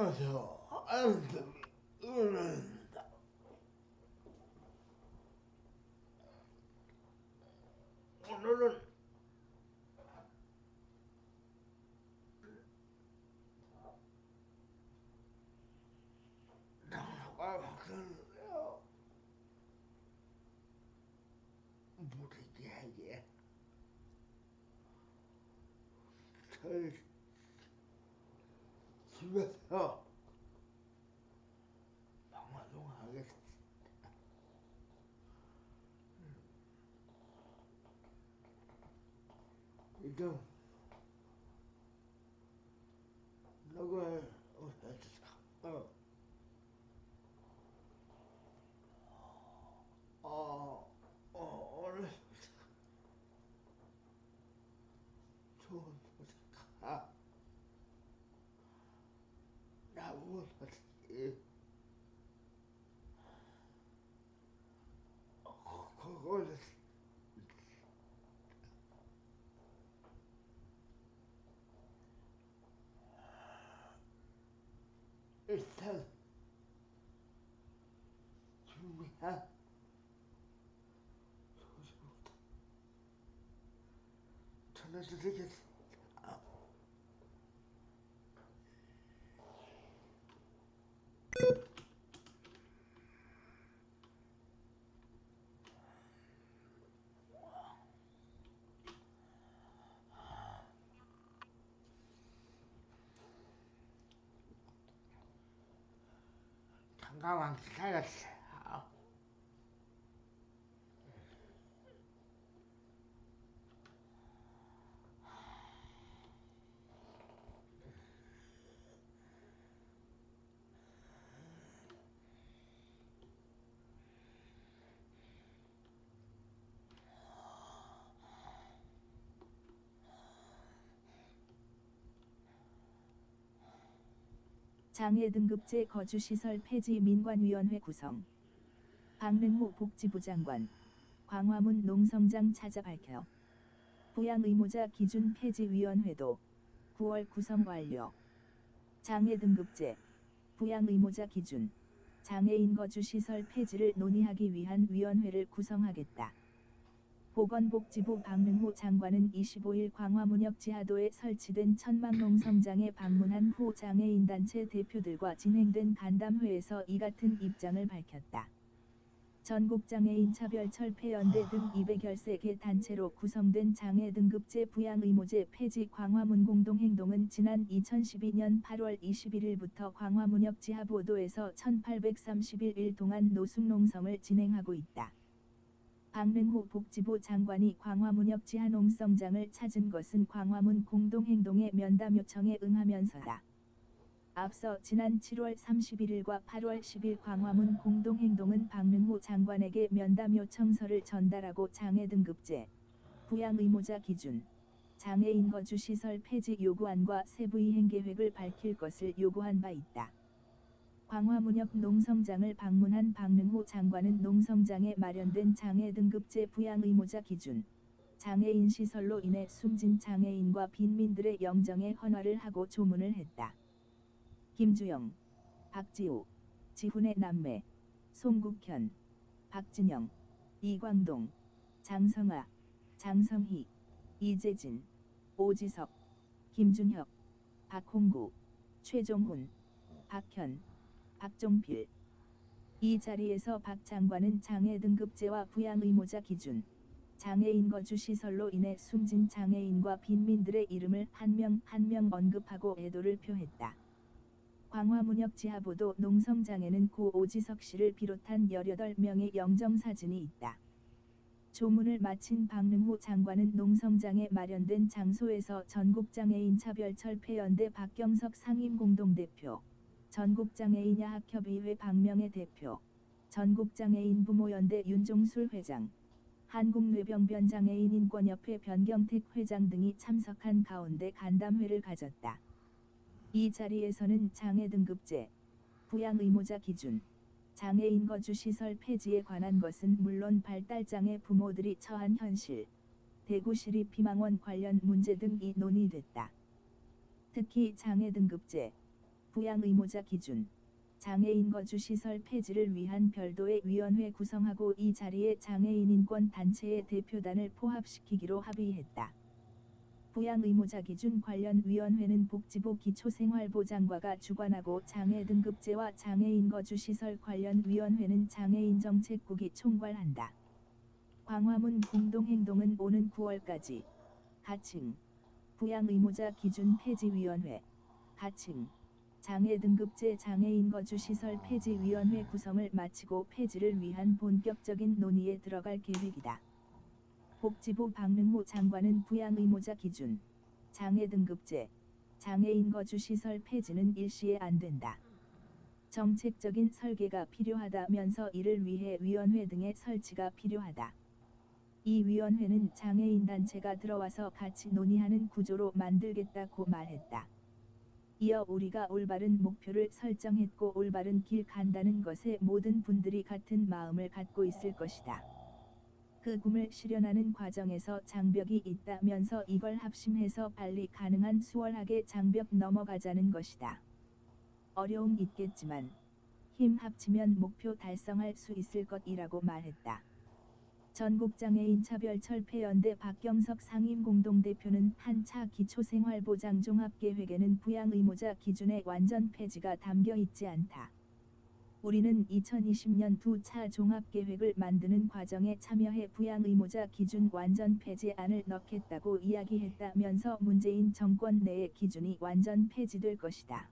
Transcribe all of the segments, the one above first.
안녕하세요. 안쌤이 은혜입니다. 오늘은 장소가 바뀌었는데요. 무리기에게 저희 집에서 방송하겠습니다. 지금 녹음을 해주세요. 오늘 좋은 소식가 나무 소식이 그거는 일단 준비한 소식부터 전해드리겠습니다. 잠깐만 기다려주세요. 장애등급제 거주시설 폐지 민관위원회 구성. 박능호 복지부 장관. 광화문 농성장 찾아 밝혀. 부양의무자 기준 폐지위원회도 9월 구성 완료. 장애등급제, 부양의무자 기준, 장애인 거주시설 폐지를 논의하기 위한 위원회를 구성하겠다. 보건복지부 박능호 장관은 25일 광화문역 지하도에 설치된 천막농성장에 방문한 후 장애인단체 대표들과 진행된 간담회에서 이 같은 입장을 밝혔다. 전국장애인 차별철폐연대 등 213개 단체로 구성된 장애등급제 부양의무제 폐지 광화문 공동행동은 지난 2012년 8월 21일부터 광화문역 지하보도에서 1831일 동안 노숙농성을 진행하고 있다. 박능호 복지부 장관이 광화문역 지하농성장을 찾은 것은 광화문 공동행동의 면담 요청에 응하면서다. 앞서 지난 7월 31일과 8월 10일 광화문 공동행동은 박능호 장관에게 면담 요청서를 전달하고 장애등급제, 부양의무자 기준, 장애인 거주시설 폐지 요구안과 세부 이행계획을 밝힐 것을 요구한 바 있다. 광화문역 농성장을 방문한 박능호 장관은 농성장에 마련된 장애등급제 부양의무자 기준, 장애인 시설로 인해 숨진 장애인과 빈민들의 영정에 헌화를 하고 조문을 했다. 김주영, 박지우, 지훈의 남매, 송국현, 박진영, 이광동, 장성아, 장성희, 이재진, 오지석, 김준혁, 박홍구, 최종훈, 박현, 박종필. 이 자리에서 박 장관은 장애등급제와 부양의무자 기준, 장애인 거주시설로 인해 숨진 장애인과 빈민들의 이름을 한 명 한 명 언급하고 애도를 표했다. 광화문역 지하보도 농성장에는 고 오지석 씨를 비롯한 18명의 영정사진이 있다. 조문을 마친 박능호 장관은 농성장에 마련된 장소에서 전국장애인 차별철폐연대 박경석 상임공동대표, 전국장애인 야학협의회 박명애 대표, 전국장애인 부모연대 윤종술 회장, 한국뇌병변장애인 인권협회 변경택 회장 등이 참석한 가운데 간담회를 가졌다. 이 자리에서는 장애등급제, 부양의무자 기준, 장애인 거주시설 폐지에 관한 것은 물론 발달장애 부모들이 처한 현실, 대구시립희망원 관련 문제 등이 논의됐다. 특히 장애등급제, 부양 의무자 기준, 장애인 거주 시설 폐지를 위한 별도의 위원회 구성하고 이 자리에 장애인 인권 단체의 대표단을 포함시키기로 합의했다. 부양 의무자 기준 관련 위원회는 복지부 기초생활보장과가 주관하고 장애 등급제와 장애인 거주 시설 관련 위원회는 장애인 정책국이 총괄한다. 광화문 공동행동은 오는 9월까지 가칭 부양 의무자 기준 폐지위원회, 가칭 장애 등급제 장애인 거주 시설 폐지위원회 구성을 마치고 폐지를 위한 본격적인 논의에 들어갈 계획이다. 복지부 박능무 장관은 부양 의무자 기준, 장애 등급제, 장애인 거주 시설 폐지는 일시에 안 된다. 정책적인 설계가 필요하다면서 이를 위해 위원회 등의 설치가 필요하다. 이 위원회는 장애인 단체가 들어와서 같이 논의하는 구조로 만들겠다고 말했다. 이어 우리가 올바른 목표를 설정했고 올바른 길 간다는 것에 모든 분들이 같은 마음을 갖고 있을 것이다. 그 꿈을 실현하는 과정에서 장벽이 있다면서 이걸 합심해서 빨리 가능한 수월하게 장벽 넘어가자는 것이다. 어려움 있겠지만 힘 합치면 목표 달성할 수 있을 것이라고 말했다. 전국장애인 차별철폐연대 박경석 상임공동대표는 한차 기초생활보장 종합계획에는 부양 의무자 기준의 완전 폐지가 담겨 있지 않다. 우리는 2020년 2차 종합계획을 만드는 과정에 참여해 부양 의무자 기준 완전 폐지안을 넣겠다고 이야기했다면서 문재인 정권 내의 기준이 완전 폐지될 것이다.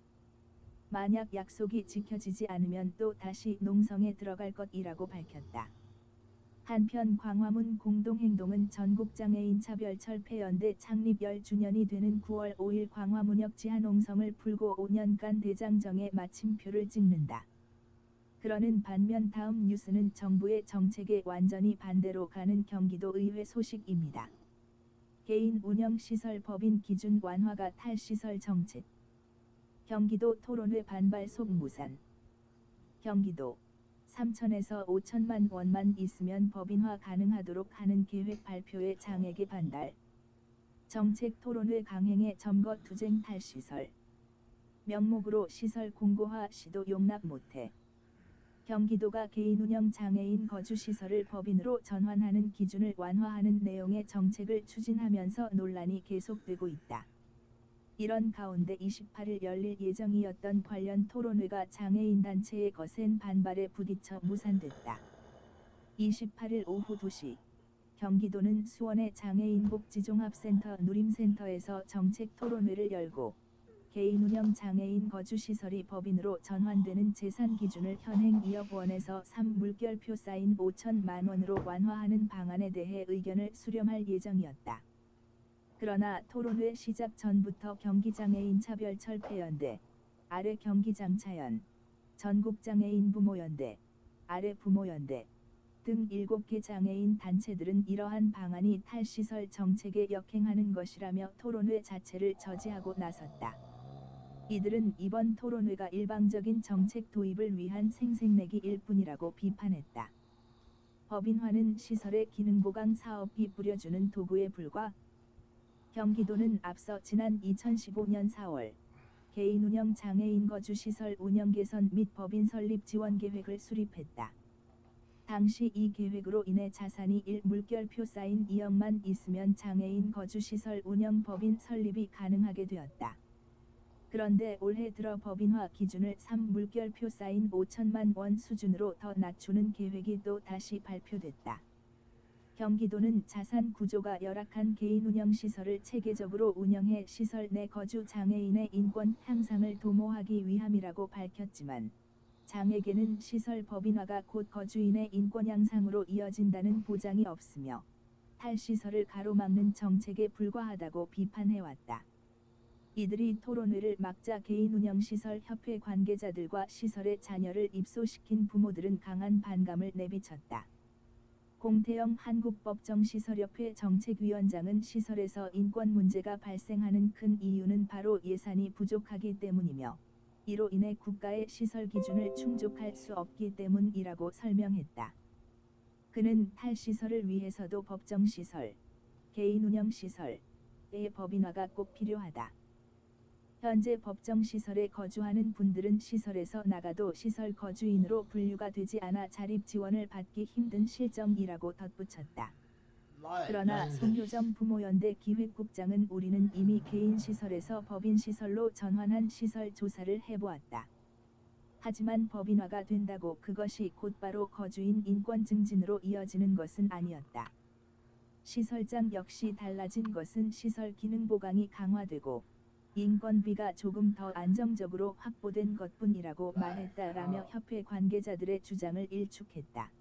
만약 약속이 지켜지지 않으면 또 다시 농성에 들어갈 것이라고 밝혔다. 한편 광화문 공동행동은 전국장애인 차별철폐연대 창립 10주년이 되는 9월 5일 광화문역 지하농성을 풀고 5년간 대장정에 마침표를 찍는다. 그러는 반면 다음 뉴스는 정부의 정책에 완전히 반대로 가는 경기도의회 소식입니다. 개인 운영시설 법인 기준 완화가 탈시설 정책. 경기도 토론회 반발 속무산. 경기도 삼천에서 5천만 원만 있으면 법인화 가능하도록 하는 계획 발표에 장에게 반달. 정책 토론회 강행에 점거 투쟁 탈시설. 명목으로 시설 공고화 시도 용납 못해. 경기도가 개인운영 장애인 거주시설을 법인으로 전환하는 기준을 완화하는 내용의 정책을 추진하면서 논란이 계속되고 있다. 이런 가운데 28일 열릴 예정이었던 관련 토론회가 장애인 단체의 거센 반발에 부딪혀 무산됐다. 28일 오후 2시 경기도는 수원의 장애인복지종합센터 누림센터에서 정책 토론회를 열고 개인운영 장애인 거주시설이 법인으로 전환되는 재산 기준을 현행 2억 원에서 3물결표 사인 5천만 원으로 완화하는 방안에 대해 의견을 수렴할 예정이었다. 그러나 토론회 시작 전부터 경기장애인 차별철폐연대, 아래 경기장차연, 전국장애인 부모연대, 아래 부모연대 등 7개 장애인 단체들은 이러한 방안이 탈시설 정책에 역행하는 것이라며 토론회 자체를 저지하고 나섰다. 이들은 이번 토론회가 일방적인 정책 도입을 위한 생색내기일 뿐이라고 비판했다. 법인화는 시설의 기능보강 사업비 뿌려주는 도구에 불과. 경기도는 앞서 지난 2015년 4월 개인운영 장애인 거주시설 운영 개선 및 법인 설립 지원 계획을 수립했다. 당시 이 계획으로 인해 자산이 1물결표 사인 2억만 있으면 장애인 거주시설 운영 법인 설립이 가능하게 되었다. 그런데 올해 들어 법인화 기준을 3물결표 사인 5천만 원 수준으로 더 낮추는 계획이 또 다시 발표됐다. 경기도는 자산 구조가 열악한 개인운영시설을 체계적으로 운영해 시설 내 거주 장애인의 인권 향상을 도모하기 위함이라고 밝혔지만 장에게는 시설 법인화가 곧 거주인의 인권 향상으로 이어진다는 보장이 없으며 탈시설을 가로막는 정책에 불과하다고 비판해왔다. 이들이 토론회를 막자 개인운영시설 협회 관계자들과 시설에 자녀를 입소시킨 부모들은 강한 반감을 내비쳤다. 공태영 한국법정시설협회 정책위원장은 시설에서 인권 문제가 발생하는 큰 이유는 바로 예산이 부족하기 때문이며 이로 인해 국가의 시설 기준을 충족할 수 없기 때문이라고 설명했다. 그는 탈시설을 위해서도 법정시설, 개인운영시설의 법인화가 꼭 필요하다. 현재 법정시설에 거주하는 분들은 시설에서 나가도 시설 거주인으로 분류가 되지 않아 자립 지원을 받기 힘든 실정이라고 덧붙였다. 그러나 송효정 부모연대 기획국장은 우리는 이미 개인 시설에서 법인 시설로 전환한 시설 조사를 해보았다. 하지만 법인화가 된다고 그것이 곧바로 거주인 인권 증진으로 이어지는 것은 아니었다. 시설장 역시 달라진 것은 시설 기능 보강이 강화되고 인건비가 조금 더 안정적으로 확보된 것뿐이라고 말했다라며 협회 관계자들의 주장을 일축했다.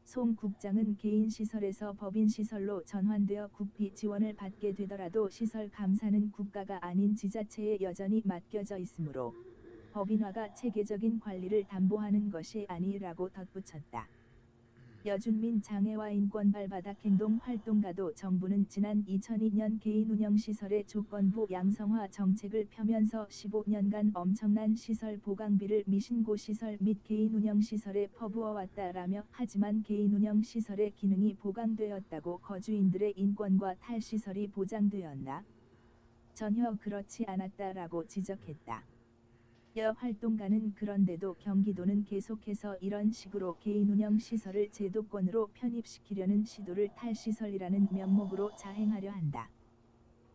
송 국장은 개인 시설에서 법인 시설로 전환되어 국비 지원을 받게 되더라도 시설 감사는 국가가 아닌 지자체에 여전히 맡겨져 있으므로 법인화가 체계적인 관리를 담보하는 것이 아니라고 덧붙였다. 여준민 장애와 인권 발바닥 행동 활동가도 정부는 지난 2002년 개인 운영 시설의 조건부 양성화 정책을 펴면서 15년간 엄청난 시설 보강비를 미신고 시설 및 개인 운영 시설에 퍼부어 왔다라며 하지만 개인 운영 시설의 기능이 보강되었다고 거주인들의 인권과 탈시설이 보장되었나? 전혀 그렇지 않았다라고 지적했다. 여 활동가는 그런데도 경기도는 계속해서 이런 식으로 개인 운영 시설을 제도권으로 편입시키려는 시도를 탈시설이라는 명목으로 자행하려 한다.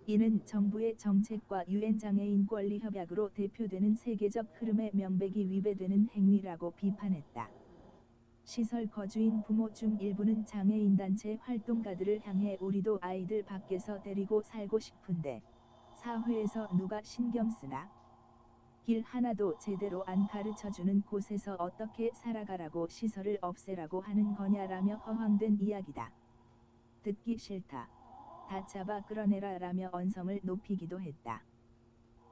이는 정부의 정책과 유엔 장애인 권리 협약으로 대표되는 세계적 흐름에 명백히 위배되는 행위라고 비판했다. 시설 거주인 부모 중 일부는 장애인 단체 활동가들을 향해 우리도 아이들 밖에서 데리고 살고 싶은데 사회에서 누가 신경 쓰나? 길 하나도 제대로 안 가르쳐주는 곳에서 어떻게 살아가라고 시설을 없애라고 하는 거냐라며 허황된 이야기다. 듣기 싫다. 다 잡아 끌어내라 라며 언성을 높이기도 했다.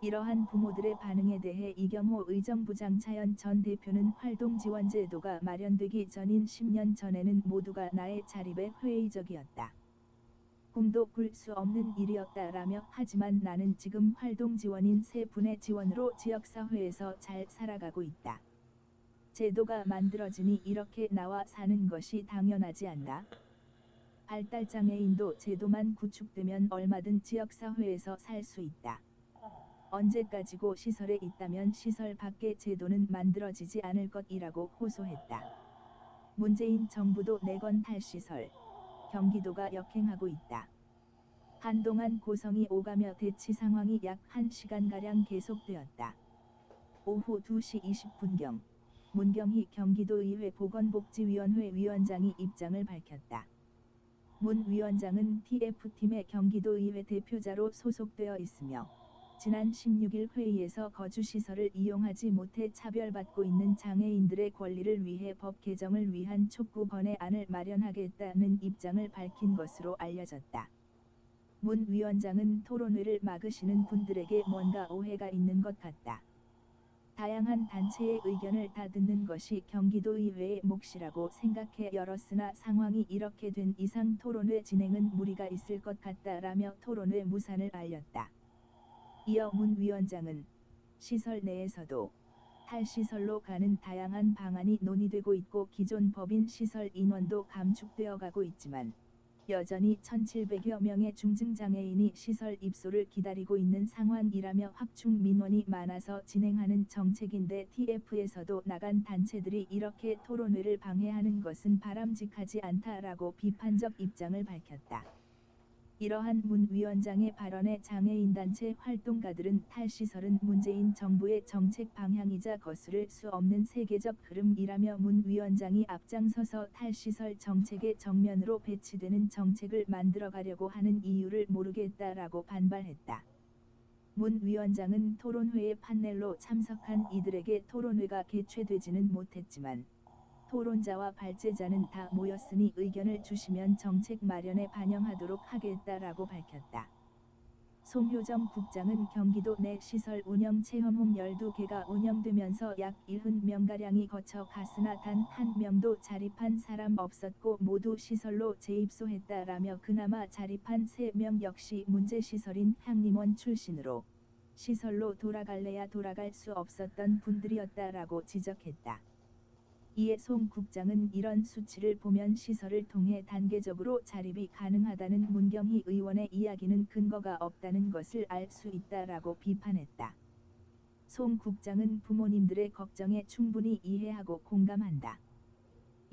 이러한 부모들의 반응에 대해 이경호 의정부 장차연 전 대표는 활동지원제도가 마련되기 전인 10년 전에는 모두가 나의 자립에 회의적이었다. 꿈도 꿀 수 없는 일이었다라며 하지만 나는 지금 활동지원인 3분의 지원으로 지역사회에서 잘 살아가고 있다. 제도가 만들어지니 이렇게 나와 사는 것이 당연하지 않나? 발달장애인도 제도만 구축되면 얼마든 지역사회에서 살 수 있다. 언제까지고 시설에 있다면 시설 밖의 제도는 만들어지지 않을 것이라고 호소했다. 문재인 정부도 내건 탈시설, 경기도가 역행하고 있다. 한동안 고성이 오가며 대치 상황이 약 1시간가량 계속되었다. 오후 2시 20분경 문경희 경기도의회 보건복지위원회 위원장이 입장을 밝혔다. 문 위원장은 TF팀의 경기도의회 대표자로 소속되어 있으며 지난 16일 회의에서 거주시설을 이용하지 못해 차별받고 있는 장애인들의 권리를 위해 법 개정을 위한 촉구 건의안을 마련하겠다는 입장을 밝힌 것으로 알려졌다. 문 위원장은 토론회를 막으시는 분들에게 뭔가 오해가 있는 것 같다. 다양한 단체의 의견을 다 듣는 것이 경기도의회의 몫이라고 생각해 열었으나 상황이 이렇게 된 이상 토론회 진행은 무리가 있을 것 같다라며 토론회 무산을 알렸다. 이어 문 위원장은 시설 내에서도 탈시설로 가는 다양한 방안이 논의되고 있고 기존 법인 시설 인원도 감축되어 가고 있지만 여전히 1,700여 명의 중증장애인이 시설 입소를 기다리고 있는 상황이라며 확충 민원이 많아서 진행하는 정책인데 TF에서도 나간 단체들이 이렇게 토론회를 방해하는 것은 바람직하지 않다라고 비판적 입장을 밝혔다. 이러한 문 위원장의 발언에 장애인단체 활동가들은 탈시설은 문재인 정부의 정책 방향이자 거스를 수 없는 세계적 흐름이라며 문 위원장이 앞장서서 탈시설 정책의 정면으로 배치되는 정책을 만들어가려고 하는 이유를 모르겠다라고 반발했다. 문 위원장은 토론회에 판넬로 참석한 이들에게 토론회가 개최되지는 못했지만 토론자와 발제자는 다 모였으니 의견을 주시면 정책 마련에 반영하도록 하겠다라고 밝혔다. 송효정 국장은 경기도 내 시설 운영 체험홈 12개가 운영되면서 약 70명가량이 거쳐 갔으나 단 한 명도 자립한 사람 없었고 모두 시설로 재입소했다라며 그나마 자립한 3명 역시 문제시설인 향림원 출신으로 시설로 돌아갈래야 돌아갈 수 없었던 분들이었다라고 지적했다. 이에 송 국장은 이런 수치를 보면 시설을 통해 단계적으로 자립이 가능하다는 문경희 의원의 이야기는 근거가 없다는 것을 알 수 있다라고 비판했다. 송 국장은 부모님들의 걱정에 충분히 이해하고 공감한다.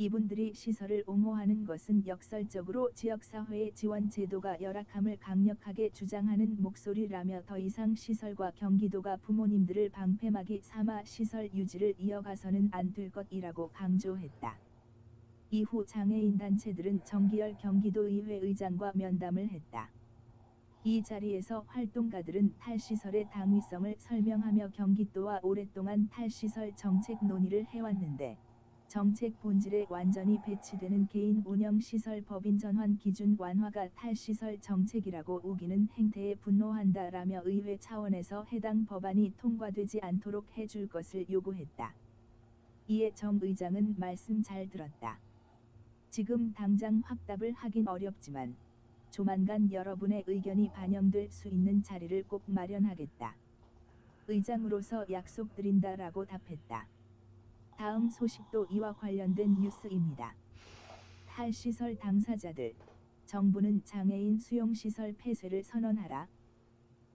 이분들이 시설을 옹호하는 것은 역설적으로 지역사회의 지원 제도가 열악함을 강력하게 주장하는 목소리라며 더 이상 시설과 경기도가 부모님들을 방패막이 삼아 시설 유지를 이어가서는 안 될 것이라고 강조했다. 이후 장애인 단체들은 정기열 경기도의회 의장과 면담을 했다. 이 자리에서 활동가들은 탈시설의 당위성을 설명하며 경기도와 오랫동안 탈시설 정책 논의를 해왔는데 정책 본질에 완전히 배치되는 개인 운영 시설 법인 전환 기준 완화가 탈시설 정책이라고 우기는 행태에 분노한다라며 의회 차원에서 해당 법안이 통과되지 않도록 해줄 것을 요구했다. 이에 정 의장은 말씀 잘 들었다. 지금 당장 확답을 하긴 어렵지만 조만간 여러분의 의견이 반영될 수 있는 자리를 꼭 마련하겠다. 의장으로서 약속드린다라고 답했다. 다음 소식도 이와 관련된 뉴스입니다. 탈시설 당사자들, 정부는 장애인 수용시설 폐쇄를 선언하라.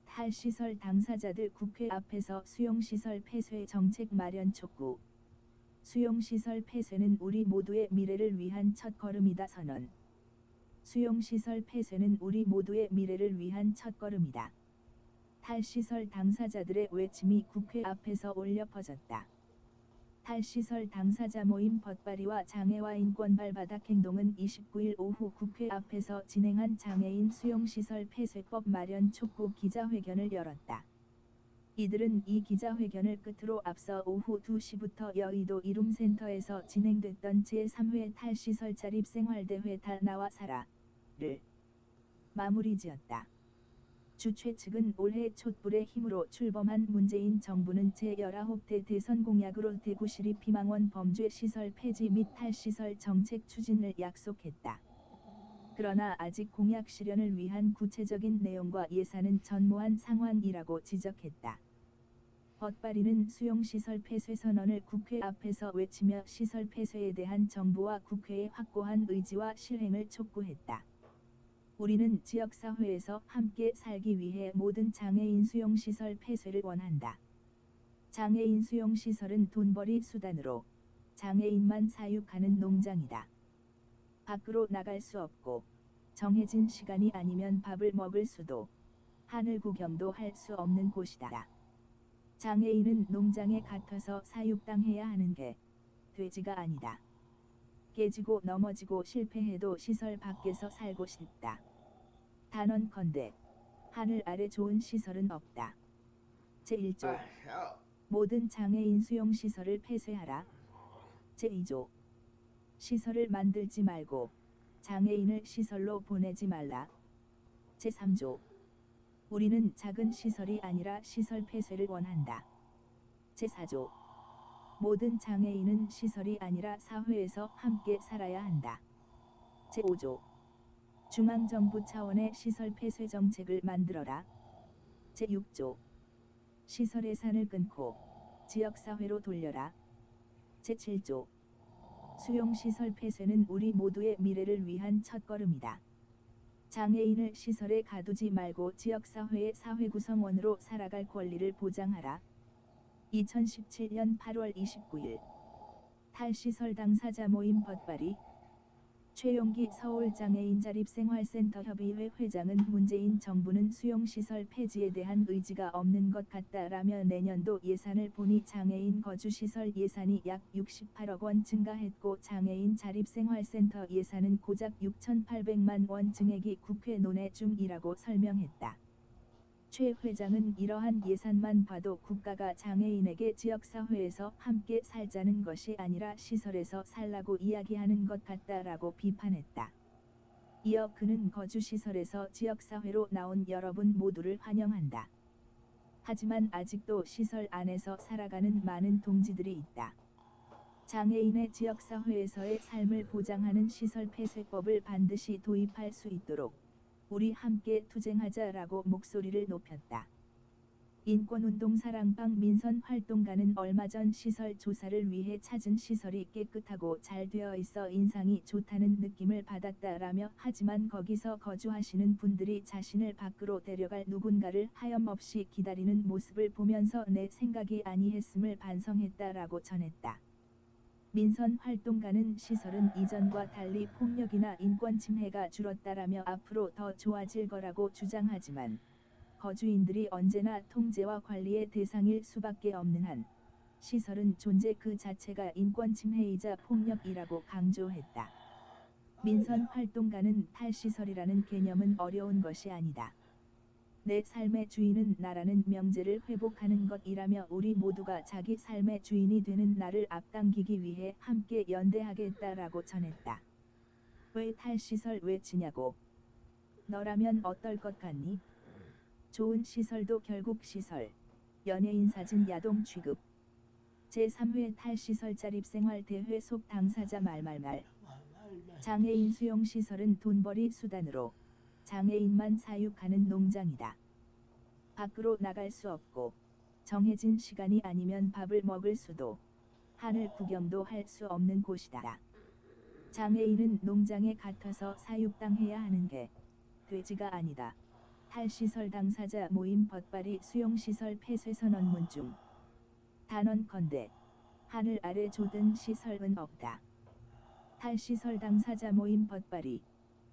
탈시설 당사자들 국회 앞에서 수용시설 폐쇄 정책 마련 촉구. 수용시설 폐쇄는 우리 모두의 미래를 위한 첫걸음이다 선언. 수용시설 폐쇄는 우리 모두의 미래를 위한 첫걸음이다. 탈시설 당사자들의 외침이 국회 앞에서 울려 퍼졌다. 탈시설 당사자 모임 벗발이와 장애와 인권 발바닥 행동은 29일 오후 국회 앞에서 진행한 장애인 수용시설 폐쇄법 마련 촉구 기자회견을 열었다. 이들은 이 기자회견을 끝으로 앞서 오후 2시부터 여의도 이룸센터에서 진행됐던 제3회 탈시설 자립생활대회 다 나와 살아를 마무리 지었다. 주최 측은 올해 촛불의 힘으로 출범한 문재인 정부는 제19대 대선 공약으로 대구시립 피망원 범죄시설 폐지 및 탈시설 정책 추진을 약속했다. 그러나 아직 공약 실현을 위한 구체적인 내용과 예산은 전무한 상황이라고 지적했다. 벗발이는 수용시설 폐쇄 선언을 국회 앞에서 외치며 시설 폐쇄에 대한 정부와 국회의 확고한 의지와 실행을 촉구했다. 우리는 지역사회에서 함께 살기 위해 모든 장애인 수용시설 폐쇄를 원한다. 장애인 수용시설은 돈벌이 수단으로 장애인만 사육하는 농장이다. 밖으로 나갈 수 없고 정해진 시간이 아니면 밥을 먹을 수도 하늘 구경도 할 수 없는 곳이다. 장애인은 농장에 갇혀서 사육당해야 하는 게 돼지가 아니다. 깨지고 넘어지고 실패해도 시설 밖에서 살고 싶다. 단언컨대 하늘 아래 좋은 시설은 없다. 제1조 모든 장애인 수용시설을 폐쇄하라. 제2조 시설을 만들지 말고 장애인을 시설로 보내지 말라. 제3조 우리는 작은 시설이 아니라 시설 폐쇄를 원한다. 제4조 모든 장애인은 시설이 아니라 사회에서 함께 살아야 한다. 제5조 중앙정부 차원의 시설 폐쇄 정책을 만들어라. 제6조 시설 예산을 끊고 지역사회로 돌려라. 제7조 수용시설 폐쇄는 우리 모두의 미래를 위한 첫걸음이다. 장애인을 시설에 가두지 말고 지역사회의 사회구성원으로 살아갈 권리를 보장하라. 2017년 8월 29일 탈시설 당사자 모임 벗발이 최용기 서울장애인자립생활센터협의회 회장은 문재인 정부는 수용시설 폐지에 대한 의지가 없는 것 같다라며 내년도 예산을 보니 장애인 거주시설 예산이 약 68억 원 증가했고 장애인 자립생활센터 예산은 고작 6,800만 원 증액이 국회 논의 중이라고 설명했다. 최 회장은 이러한 예산만 봐도 국가가 장애인에게 지역사회에서 함께 살자는 것이 아니라 시설에서 살라고 이야기하는 것 같다라고 비판했다. 이어 그는 거주시설에서 지역사회로 나온 여러분 모두를 환영한다. 하지만 아직도 시설 안에서 살아가는 많은 동지들이 있다. 장애인의 지역사회에서의 삶을 보장하는 시설 폐쇄법을 반드시 도입할 수 있도록 우리 함께 투쟁하자라고 목소리를 높였다. 인권운동 사랑방 민선 활동가는 얼마 전 시설 조사를 위해 찾은 시설이 깨끗하고 잘 되어 있어 인상이 좋다는 느낌을 받았다라며 하지만 거기서 거주하시는 분들이 자신을 밖으로 데려갈 누군가를 하염없이 기다리는 모습을 보면서 내 생각이 아니했음을 반성했다라고 전했다. 민선 활동가는 시설은 이전과 달리 폭력이나 인권 침해가 줄었다라며 앞으로 더 좋아질 거라고 주장하지만 거주인들이 언제나 통제와 관리의 대상일 수밖에 없는 한 시설은 존재 그 자체가 인권 침해이자 폭력이라고 강조했다. 민선 활동가는 탈시설이라는 개념은 어려운 것이 아니다. 내 삶의 주인은 나라는 명제를 회복하는 것이라며 우리 모두가 자기 삶의 주인이 되는 날을 앞당기기 위해 함께 연대하겠다라고 전했다. 왜 탈시설 외치냐고. 너라면 어떨 것 같니? 좋은 시설도 결국 시설. 연예인 사진 야동 취급. 제3회 탈시설 자립생활대회 속 당사자 말말말. 장애인 수용시설은 돈벌이 수단으로 장애인만 사육하는 농장이다. 밖으로 나갈 수 없고 정해진 시간이 아니면 밥을 먹을 수도 하늘 구경도 할 수 없는 곳이다. 장애인은 농장에 갇혀서 사육당해야 하는 게 돼지가 아니다. 탈시설 당사자 모임 벗발이 수용시설 폐쇄 선언 문중. 단언컨대 하늘 아래 조든 시설은 없다. 탈시설 당사자 모임 벗발이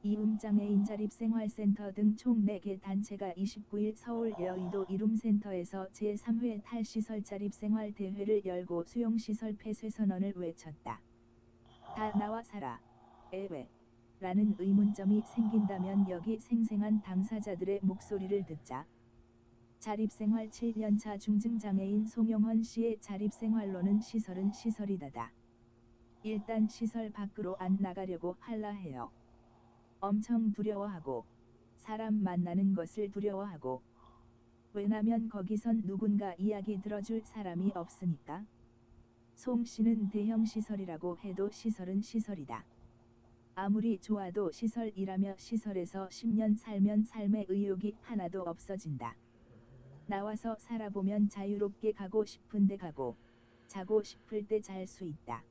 이음장애인 자립생활센터 등 총 4개 단체가 29일 서울 여의도 이룸센터에서 제3회 탈시설 자립생활대회를 열고 수용시설 폐쇄 선언을 외쳤다. 다 나와 살아. 애외. 라는 의문점이 생긴다면 여기 생생한 당사자들의 목소리를 듣자. 자립생활 7년차 중증장애인 송영헌 씨의 자립생활로는 시설은 시설이다다. 일단 시설 밖으로 안 나가려고 할라 해요. 엄청 두려워하고 사람 만나는 것을 두려워하고 왜냐면 거기선 누군가 이야기 들어줄 사람이 없으니까. 송 씨는 대형 시설이라고 해도 시설은 시설이다. 아무리 좋아도 시설이라며 시설에서 10년 살면 삶의 의욕이 하나도 없어진다. 나와서 살아보면 자유롭게 가고 싶은데 가고 자고 싶을 때 잘 수 있다.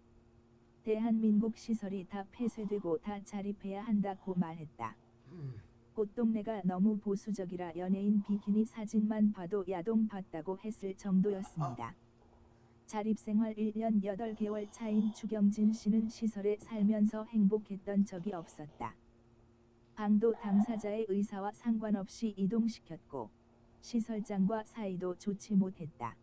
대한민국 시설이 다 폐쇄되고 다 자립해야 한다고 말했다. 꽃동네가 너무 보수적이라 연예인 비키니 사진만 봐도 야동 봤다고 했을 정도였습니다. 자립생활 1년 8개월 차인 추경진 씨는 시설에 살면서 행복했던 적이 없었다. 방도 당사자의 의사와 상관없이 이동시켰고 시설장과 사이도 좋지 못했다.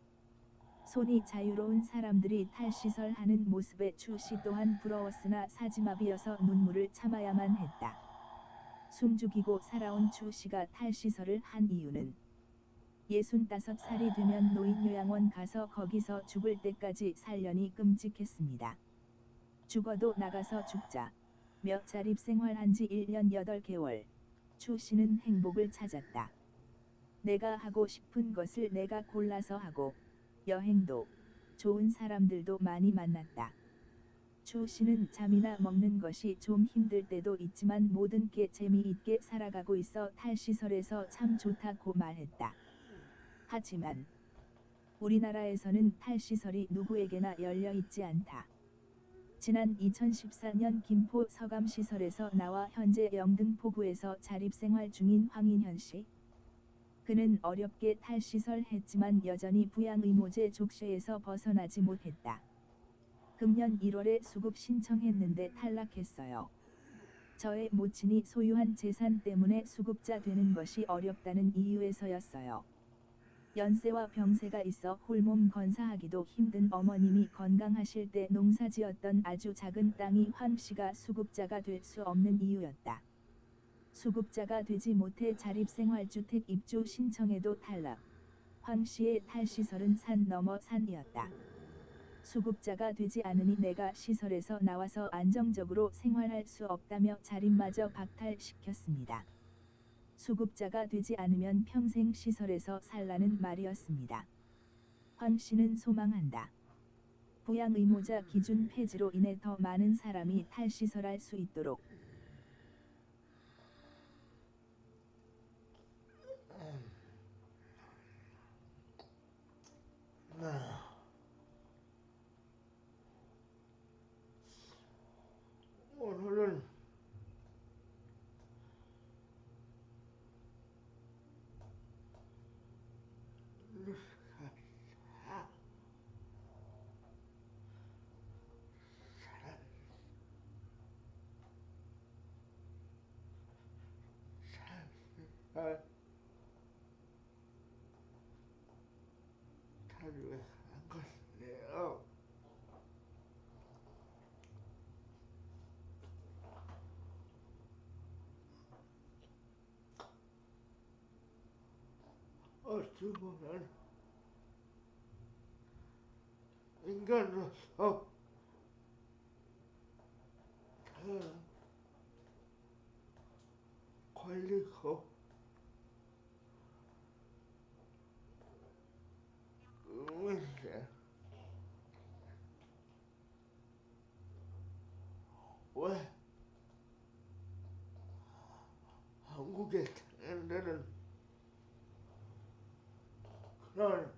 손이 자유로운 사람들이 탈시설 하는 모습에 추 씨 또한 부러웠으나 사지마비여서 눈물을 참아야만 했다. 숨죽이고 살아온 추 씨가 탈시설을 한 이유는 65살이 되면 노인요양원 가서 거기서 죽을 때까지 살려니 끔찍했습니다. 죽어도 나가서 죽자. 며 자립생활한 지 1년 8개월. 추 씨는 행복을 찾았다. 내가 하고 싶은 것을 내가 골라서 하고 여행도 좋은 사람들도 많이 만났다. 추 씨는 잠이나 먹는 것이 좀 힘들 때도 있지만 모든 게 재미있게 살아가고 있어 탈시설에서 참 좋다고 말했다. 하지만 우리나라에서는 탈시설이 누구에게나 열려 있지 않다. 지난 2014년 김포 서감시설에서 나와 현재 영등포구에서 자립생활 중인 황인현 씨. 그는 어렵게 탈시설 했지만 여전히 부양의무제 족쇄에서 벗어나지 못했다. 금년 1월에 수급 신청했는데 탈락했어요. 저의 모친이 소유한 재산 때문에 수급자 되는 것이 어렵다는 이유에서였어요. 연세와 병세가 있어 홀몸 건사하기도 힘든 어머님이 건강하실 때 농사지었던 아주 작은 땅이 황 씨가 수급자가 될 수 없는 이유였다. 수급자가 되지 못해 자립생활주택 입주 신청에도 탈락. 황 씨의 탈시설은 산 넘어 산이었다. 수급자가 되지 않으니 내가 시설에서 나와서 안정적으로 생활할 수 없다며 자립마저 박탈시켰습니다. 수급자가 되지 않으면 평생 시설에서 살라는 말이었습니다. 황 씨는 소망한다. 부양의무자 기준 폐지로 인해 더 많은 사람이 탈시설할 수 있도록 오늘은 다루에 한 것이네요. 어찌 보면 인간으로서 태어난 권리고 의무인데 왜 한국에 태어나는 그런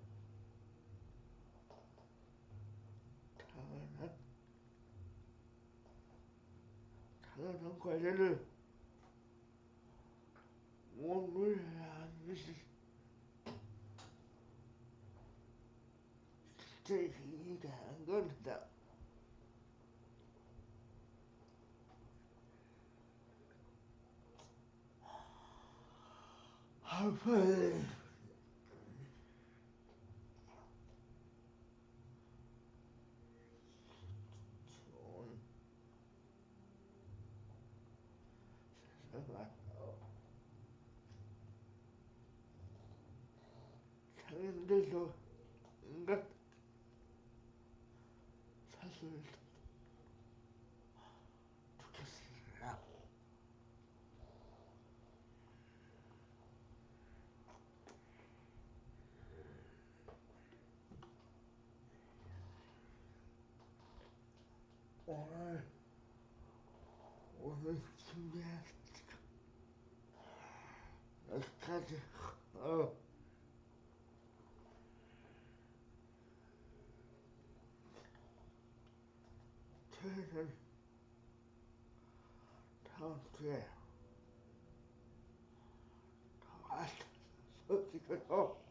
당연한 권리를 못 누려야 하는 것이 제 이해가 안 갑니다. 빨리 좋은 세상을 상인들도 인간 사실 좋겠습니다. 오늘 준비한 여기까지. 저희는 다음 주에 더 알찬 소식으로